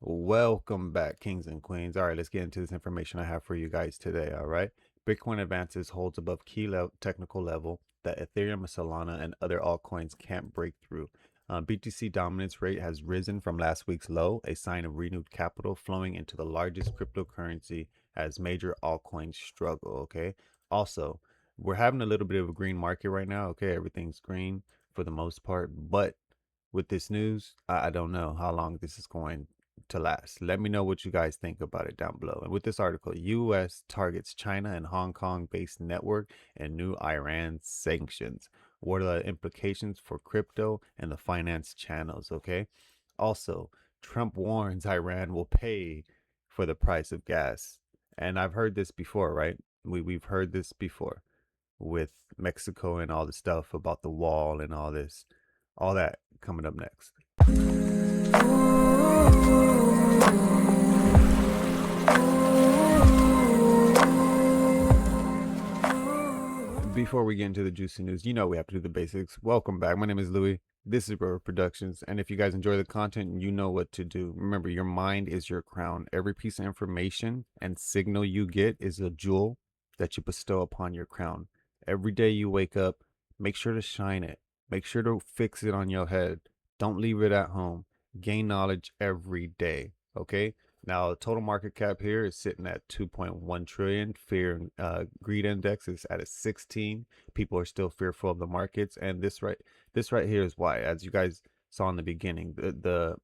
Welcome back, kings and queens. All right, let's get into this information I have for you guys today. All right, Bitcoin advances holds above key technical level that Ethereum and Solana and other altcoins can't break through. BTC dominance rate has risen from last week's low, a sign of renewed capital flowing into the largest cryptocurrency as major altcoins struggle. Okay, also, we're having a little bit of a green market right now. Okay, everything's green for the most part, but with this news, I don't know how long this is going to last. Let me know what you guys think about it down below. And with this article, US targets China and Hong Kong based network and new Iran sanctions. What are the implications for crypto and the finance channels? Okay. Also, Trump warns Iran will pay for the price of gas. And I've heard this before, right? We've heard this before with Mexico and all the stuff about the wall and all that coming up next. Before we get into the juicy news, we have to do the basics. Welcome back. My name is Louis. This is Rover Productions. And if you guys enjoy the content, you know what to do. Remember, your mind is your crown. Every piece of information and signal you get is a jewel that you bestow upon your crown. Every day you wake up, make sure to shine it. Make sure to fix it on your head. Don't leave it at home. Gain knowledge every day. Okay? Now, the total market cap here is sitting at 2.1 trillion. Fear and greed index is at a 16. People are still fearful of the markets, and this right here is why. As you guys saw in the beginning, the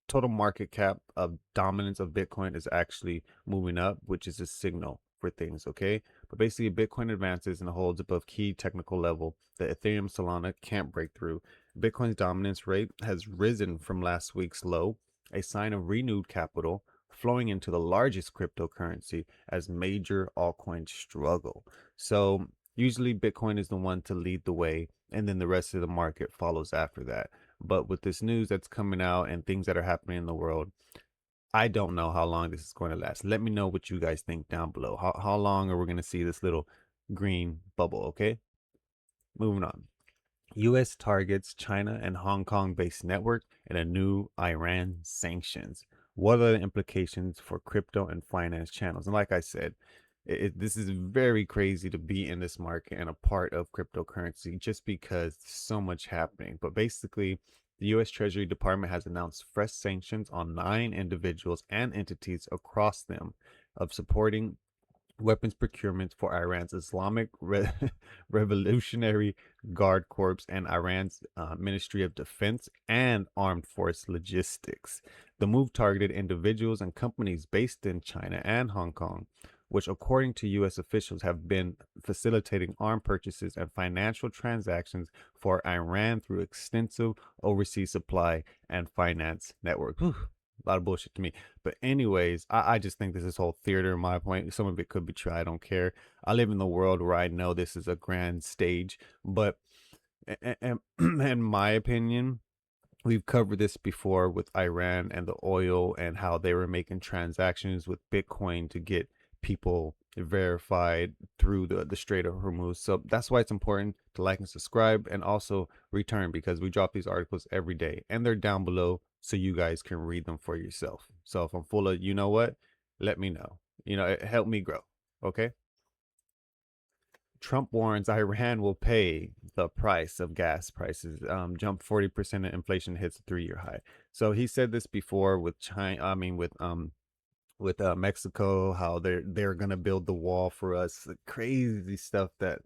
total market cap of dominance of Bitcoin is actually moving up, which is a signal for things. Okay, but basically, Bitcoin advances and holds above key technical level that Ethereum Solana can't break through. Bitcoin's dominance rate has risen from last week's low, a sign of renewed capital flowing into the largest cryptocurrency as major altcoins struggle. So usually Bitcoin is the one to lead the way, and then the rest of the market follows after that. But with this news that's coming out and things that are happening in the world, I don't know how long this is going to last. Let me know what you guys think down below. How long are we going to see this little green bubble? Okay, moving on. US targets China and Hong Kong based network and a new Iran sanctions. What are the implications for crypto and finance channels? And like I said, this is very crazy to be in this market and a part of cryptocurrency just because there's so much happening. But basically, the US Treasury Department has announced fresh sanctions on 9 individuals and entities across them of supporting weapons procurement for Iran's Islamic Revolutionary Guard Corps and Iran's Ministry of Defense and Armed Force Logistics. The move targeted individuals and companies based in China and Hong Kong, which, according to U.S. officials, have been facilitating arms purchases and financial transactions for Iran through extensive overseas supply and finance network. Whew, a lot of bullshit to me. But anyways, I just think this is whole theater in my point. Some of it could be true. I don't care. I live in the world where I know this is a grand stage. But in my opinion, we've covered this before with Iran and the oil and how they were making transactions with Bitcoin to get people verified through the Strait of Hormuz. So that's why it's important to like and subscribe and also return, because we drop these articles every day and they're down below so you guys can read them for yourself. So if I'm full of, let me know. It helped me grow. Okay. Trump warns Iran will pay the price of gas prices. Jump 40% and inflation hits a 3-year high. So he said this before with China. I mean, with Mexico, how they're gonna build the wall for us. The crazy stuff that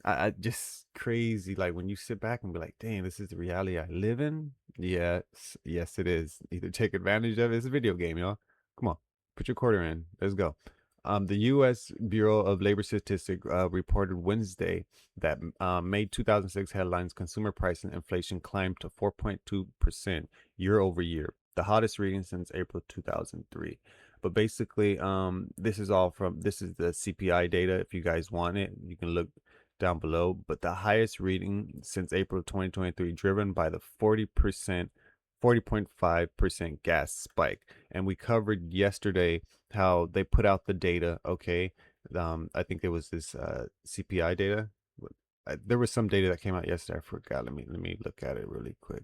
I just crazy. Like when you sit back and be like, "Dang, this is the reality I live in." Yes, yes, it is. Either take advantage of it. It's a video game, y'all. Come on, put your quarter in. Let's go. The U.S. Bureau of Labor Statistics reported Wednesday that May 2006 headlines consumer price and inflation climbed to 4.2% year over year, the hottest reading since April 2003. But basically, this is the CPI data. If you guys want it, you can look down below. But the highest reading since April 2023, driven by the 40.5% gas spike. And we covered yesterday how they put out the data. Okay, I think there was this CPI data. There was some data that came out yesterday. I forgot. Let me look at it really quick.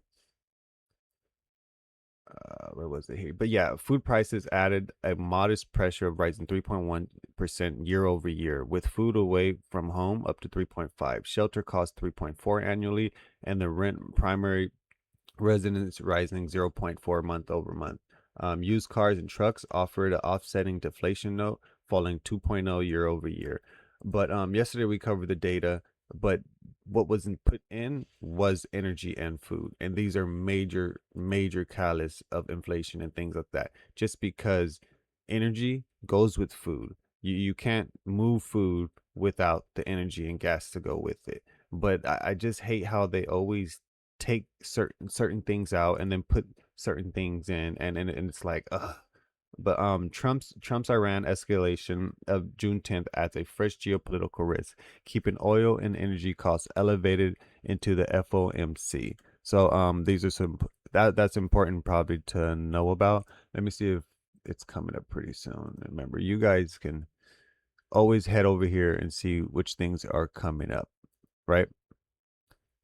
Where was it here? But yeah, food prices added a modest pressure of rising 3.1% year over year, with food away from home up to 3.5, shelter cost 3.4 annually, and the rent primary residents rising zero point 0.4 month over month. Used cars and trucks offered an offsetting deflation note, falling 2.0 year over year. But yesterday we covered the data, but what wasn't put in was energy and food. And these are major, major catalysts of inflation and things like that. Just because energy goes with food. You can't move food without the energy and gas to go with it. But I just hate how they always take certain things out and then put certain things in, and it's like but Trump's Iran escalation of June 10th adds a fresh geopolitical risk, keeping oil and energy costs elevated into the FOMC. So these are some that's important probably to know about. Let me see if it's coming up pretty soon. Remember, you guys can always head over here and see which things are coming up, right?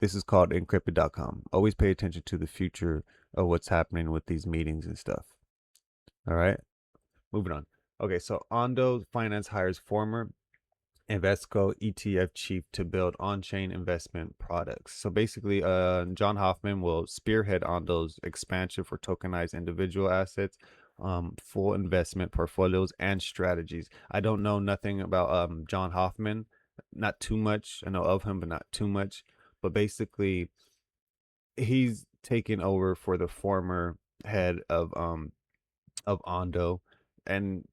This is called encrypted.com. Always pay attention to the future of what's happening with these meetings and stuff. All right, moving on. Okay, so Ondo Finance hires former Invesco ETF chief to build on-chain investment products. So basically, John Hoffman will spearhead Ondo's expansion for tokenized individual assets, full investment portfolios, and strategies. I don't know nothing about John Hoffman, not too much. I know of him, but not too much. But basically, he's taken over for the former head of Ondo. And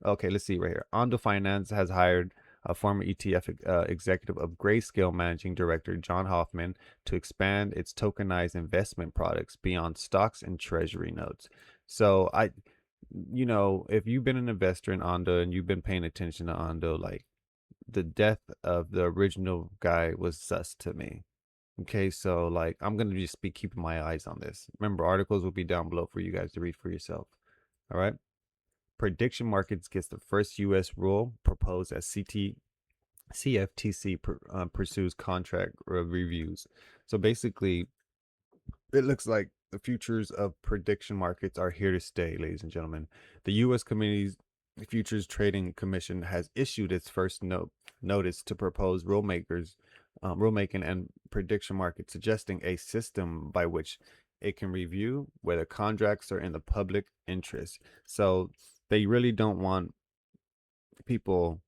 okay, let's see right here. Ondo Finance has hired a former ETF executive of Grayscale managing director John Hoffman to expand its tokenized investment products beyond stocks and treasury notes. So if you've been an investor in Ondo and you've been paying attention to Ondo, like the death of the original guy was sus to me. Okay, so like I'm gonna just be keeping my eyes on this. Remember, articles will be down below for you guys to read for yourself. All right. Prediction Markets gets the first U.S. rule proposed as CFTC pursues contract reviews. So basically, it looks like the futures of prediction markets are here to stay, ladies and gentlemen. The U.S. Committee's Futures Trading Commission has issued its first notice to propose rulemaking and prediction markets, suggesting a system by which it can review whether contracts are in the public interest. So they really don't want people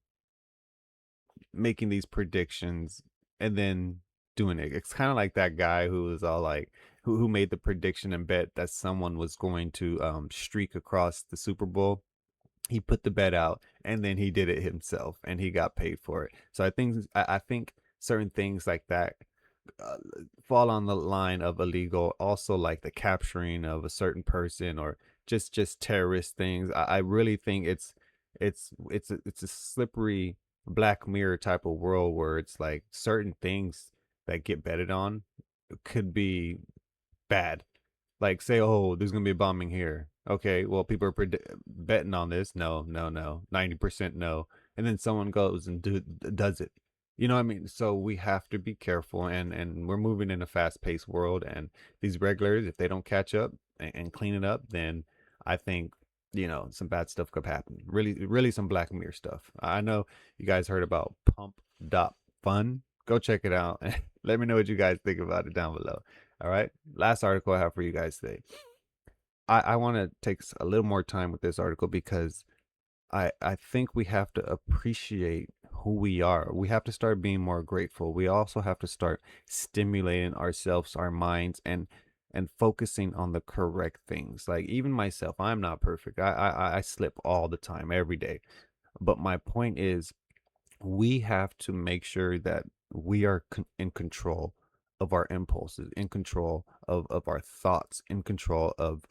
making these predictions and then doing it. It's kind of like that guy who was all like, who made the prediction and bet that someone was going to streak across the Super Bowl. He put the bet out and then he did it himself and he got paid for it. So I think certain things like that uh, fall on the line of illegal. Also, like the capturing of a certain person or just terrorist things. I really think it's a slippery Black Mirror type of world where it's like certain things that get betted on could be bad. Like say, oh, there's gonna be a bombing here. Okay, well, people are betting on this. No, no, no, 90% no, and then someone goes and does it. You know what I mean? So we have to be careful, and we're moving in a fast-paced world, and these regulators, if they don't catch up and clean it up, then I think some bad stuff could happen. Really, really, some Black Mirror stuff. I know you guys heard about Pump Dot Fun. Go check it out. Let me know what you guys think about it down below. All right. Last article I have for you guys today. I want to take a little more time with this article because I think we have to appreciate who we are. We have to start being more grateful. We also have to start stimulating ourselves, our minds, and focusing on the correct things. Like even myself, I'm not perfect. I slip all the time, every day. But my point is we have to make sure that we are in control of our impulses, in control of our thoughts, in control of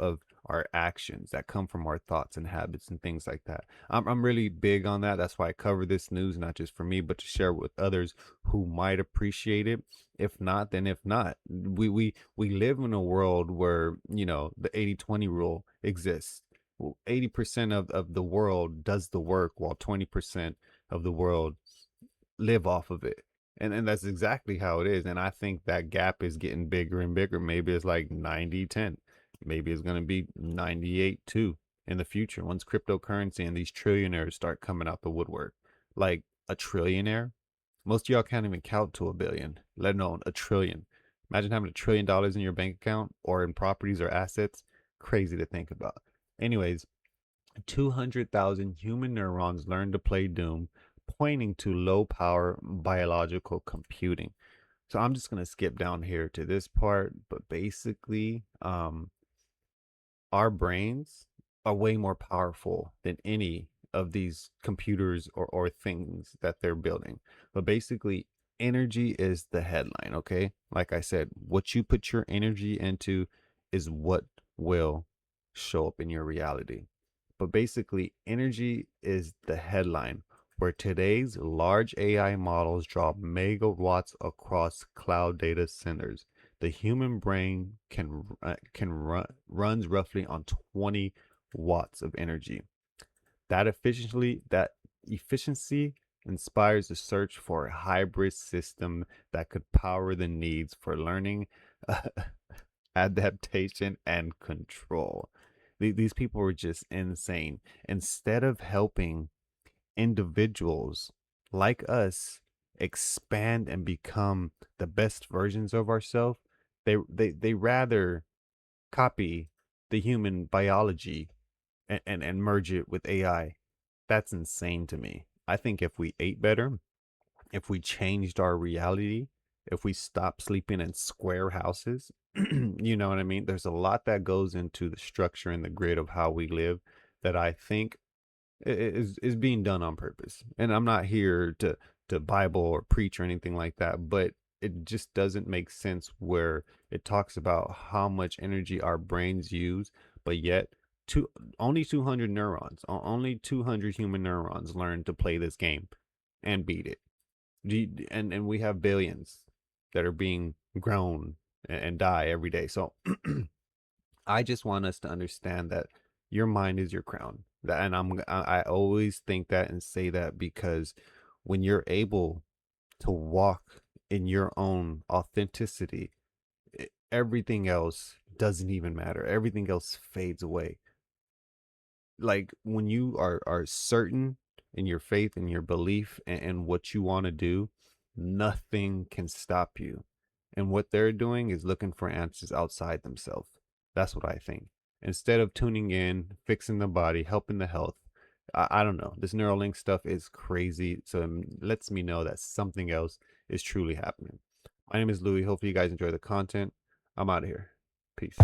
our actions that come from our thoughts and habits and things like that. I'm really big on that. That's why I cover this news, not just for me, but to share with others who might appreciate it. If not, then if not. We live in a world where, the 80-20 rule exists. 80% of the world does the work while 20% of the world live off of it. And that's exactly how it is. And I think that gap is getting bigger and bigger. Maybe it's like 90-10. maybe it's going to be 98 too in the future once cryptocurrency and these trillionaires start coming out the woodwork. Like a trillionaire, most of y'all can't even count to a billion, let alone a trillion. Imagine having $1 trillion in your bank account or in properties or assets. Crazy to think about. Anyways, 200,000 human neurons learn to play Doom, pointing to low power biological computing. So I'm just going to skip down here to this part, but basically, our brains are way more powerful than any of these computers or things that they're building. But basically, energy is the headline, okay? Like I said, what you put your energy into is what will show up in your reality. But basically, energy is the headline where today's large AI models draw megawatts across cloud data centers. The human brain runs roughly on 20 watts of energy. That efficiency inspires the search for a hybrid system that could power the needs for learning, adaptation, and control. These people were just insane. Instead of helping individuals like us expand and become the best versions of ourselves, they rather copy the human biology and merge it with AI. That's insane to me. I think if we ate better, if we changed our reality, if we stopped sleeping in square houses, you know what I mean? There's a lot that goes into the structure and the grid of how we live that I think is being done on purpose. And I'm not here to Bible or preach or anything like that, but it just doesn't make sense where it talks about how much energy our brains use, but yet two only 200 neurons, only 200 human neurons learn to play this game and beat it. And we have billions that are being grown and die every day. So I just want us to understand that your mind is your crown. And I always think that and say that because when you're able to walk in your own authenticity, everything else doesn't even matter. Everything else fades away. Like when you are certain in your faith and your belief and what you want to do, nothing can stop you. And what they're doing is looking for answers outside themselves. That's what I think. Instead of tuning in, fixing the body, helping the health, I don't know. This Neuralink stuff is crazy. So it lets me know that something else is truly happening. My name is Louis. Hopefully you guys enjoy the content. I'm out of here. Peace.